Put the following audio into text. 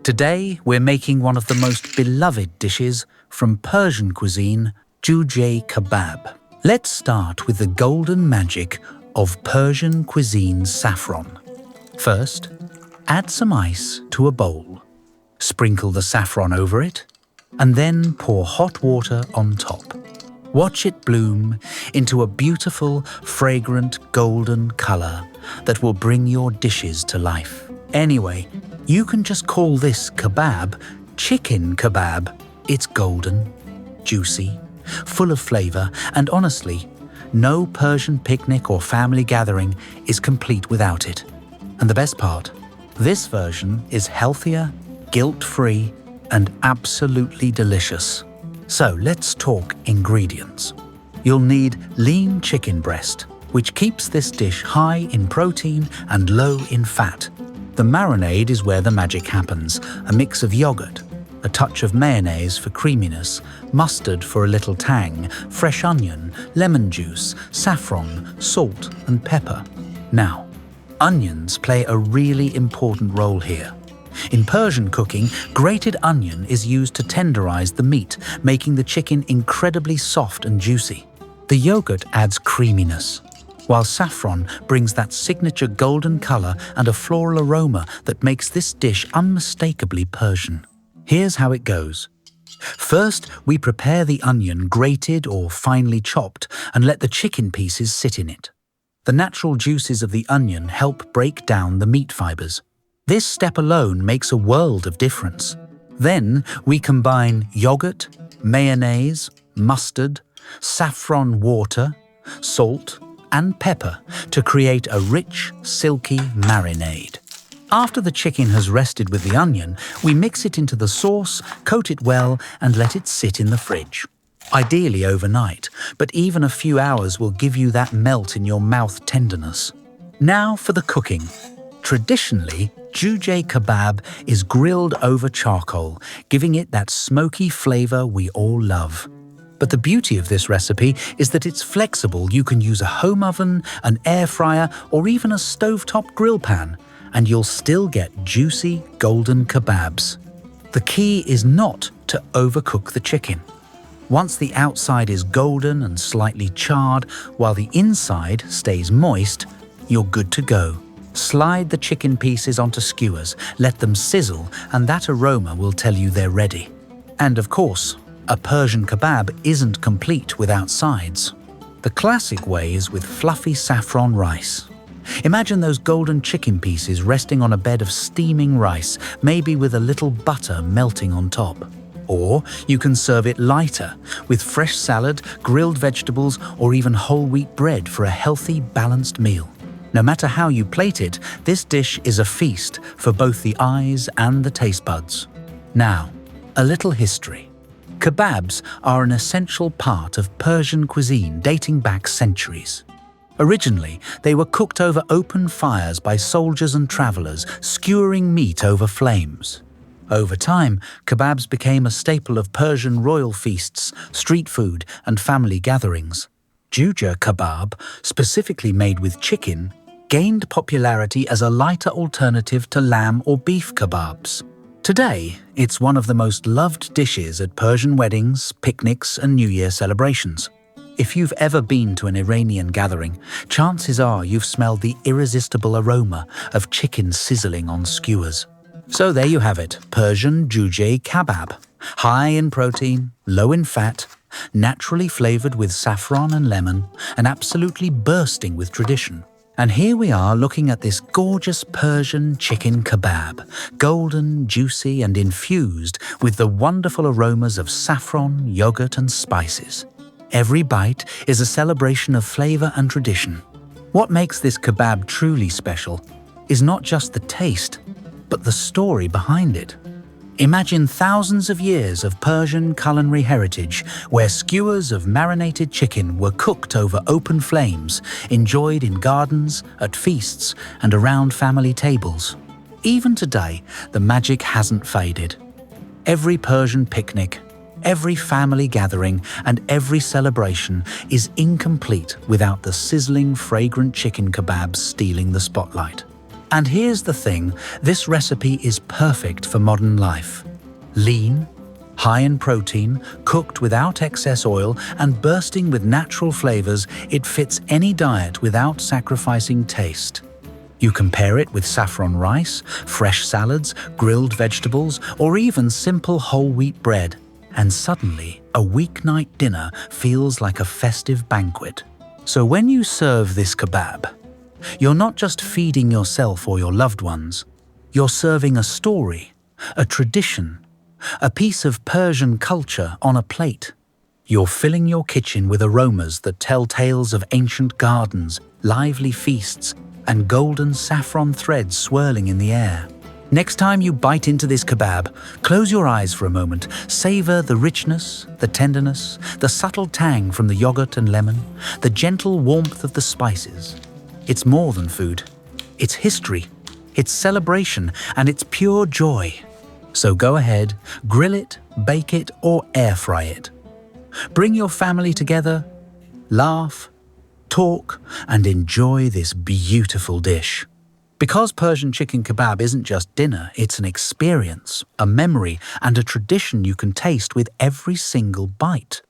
Today, we're making one of the most beloved dishes from Persian cuisine, Jujay Kebab. Let's start with the golden magic of Persian cuisine's saffron. First, add some ice to a bowl. Sprinkle the saffron over it, and then pour hot water on top. Watch it bloom into a beautiful, fragrant golden color that will bring your dishes to life. Anyway, you can just call this kebab chicken kebab. It's golden, juicy, full of flavor, and honestly, no Persian picnic or family gathering is complete without it. And the best part, this version is healthier, guilt-free, and absolutely delicious. So let's talk ingredients. You'll need lean chicken breast, which keeps this dish high in protein and low in fat. The marinade is where the magic happens, a mix of yogurt, a touch of mayonnaise for creaminess, mustard for a little tang, fresh onion, lemon juice, saffron, salt, and pepper. Now, onions play a really important role here. In Persian cooking, grated onion is used to tenderize the meat, making the chicken incredibly soft and juicy. The yogurt adds creaminess, while saffron brings that signature golden color and a floral aroma that makes this dish unmistakably Persian. Here's how it goes. First, we prepare the onion grated or finely chopped and let the chicken pieces sit in it. The natural juices of the onion help break down the meat fibers. This step alone makes a world of difference. Then we combine yogurt, mayonnaise, mustard, saffron water, salt, and pepper to create a rich, silky marinade. After the chicken has rested with the onion, we mix it into the sauce, coat it well, and let it sit in the fridge. Ideally overnight, but even a few hours will give you that melt in your mouth tenderness. Now for the cooking. Traditionally, Jujay Kebab is grilled over charcoal, giving it that smoky flavor we all love. But the beauty of this recipe is that it's flexible. You can use a home oven, an air fryer, or even a stovetop grill pan, and you'll still get juicy, golden kebabs. The key is not to overcook the chicken. Once the outside is golden and slightly charred, while the inside stays moist, you're good to go. Slide the chicken pieces onto skewers, let them sizzle, and that aroma will tell you they're ready. And of course, a Persian kebab isn't complete without sides. The classic way is with fluffy saffron rice. Imagine those golden chicken pieces resting on a bed of steaming rice, maybe with a little butter melting on top. Or you can serve it lighter, with fresh salad, grilled vegetables, or even whole wheat bread for a healthy, balanced meal. No matter how you plate it, this dish is a feast for both the eyes and the taste buds. Now, a little history. Kebabs are an essential part of Persian cuisine dating back centuries. Originally, they were cooked over open fires by soldiers and travelers, skewering meat over flames. Over time, kebabs became a staple of Persian royal feasts, street food, and family gatherings. Jujay Kebab, specifically made with chicken, gained popularity as a lighter alternative to lamb or beef kebabs. Today, it's one of the most loved dishes at Persian weddings, picnics, and New Year celebrations. If you've ever been to an Iranian gathering, chances are you've smelled the irresistible aroma of chicken sizzling on skewers. So there you have it, Persian Jujay Kebab. High in protein, low in fat, naturally flavored with saffron and lemon, and absolutely bursting with tradition. And here we are looking at this gorgeous Persian chicken kebab, golden, juicy, and infused with the wonderful aromas of saffron, yogurt, and spices. Every bite is a celebration of flavor and tradition. What makes this kebab truly special is not just the taste, but the story behind it. Imagine thousands of years of Persian culinary heritage where skewers of marinated chicken were cooked over open flames, enjoyed in gardens, at feasts, and around family tables. Even today, the magic hasn't faded. Every Persian picnic, every family gathering, and every celebration is incomplete without the sizzling, fragrant chicken kebabs stealing the spotlight. And here's the thing, this recipe is perfect for modern life. Lean, high in protein, cooked without excess oil, and bursting with natural flavors, it fits any diet without sacrificing taste. You can pair it with saffron rice, fresh salads, grilled vegetables, or even simple whole wheat bread, and suddenly a weeknight dinner feels like a festive banquet. So when you serve this kebab, you're not just feeding yourself or your loved ones. You're serving a story, a tradition, a piece of Persian culture on a plate. You're filling your kitchen with aromas that tell tales of ancient gardens, lively feasts, and golden saffron threads swirling in the air. Next time you bite into this kebab, close your eyes for a moment, savor the richness, the tenderness, the subtle tang from the yogurt and lemon, the gentle warmth of the spices. It's more than food. It's history, it's celebration, and it's pure joy. So go ahead, grill it, bake it, or air fry it. Bring your family together, laugh, talk, and enjoy this beautiful dish. Because Persian chicken kebab isn't just dinner, it's an experience, a memory, and a tradition you can taste with every single bite.